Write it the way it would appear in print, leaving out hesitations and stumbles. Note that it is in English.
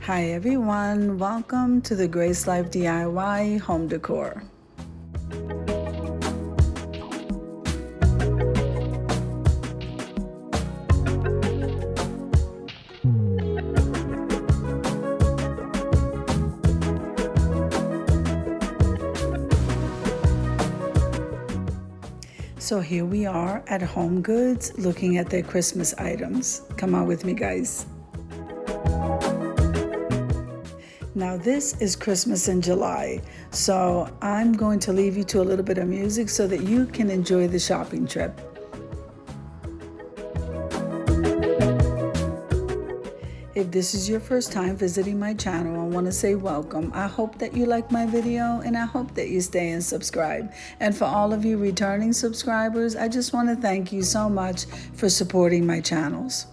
Hi everyone, welcome to the Grace Life DIY home decor. So here we are at HomeGoods looking at their Christmas items. Come on with me, guys. Now this is Christmas in July, so I'm going to leave you to a little bit of music so that you can enjoy the shopping trip. If this is your first time visiting my channel, I want to say welcome. I hope that you like my video and I hope that you stay and subscribe. And for all of you returning subscribers, I just want to thank you so much for supporting my channels.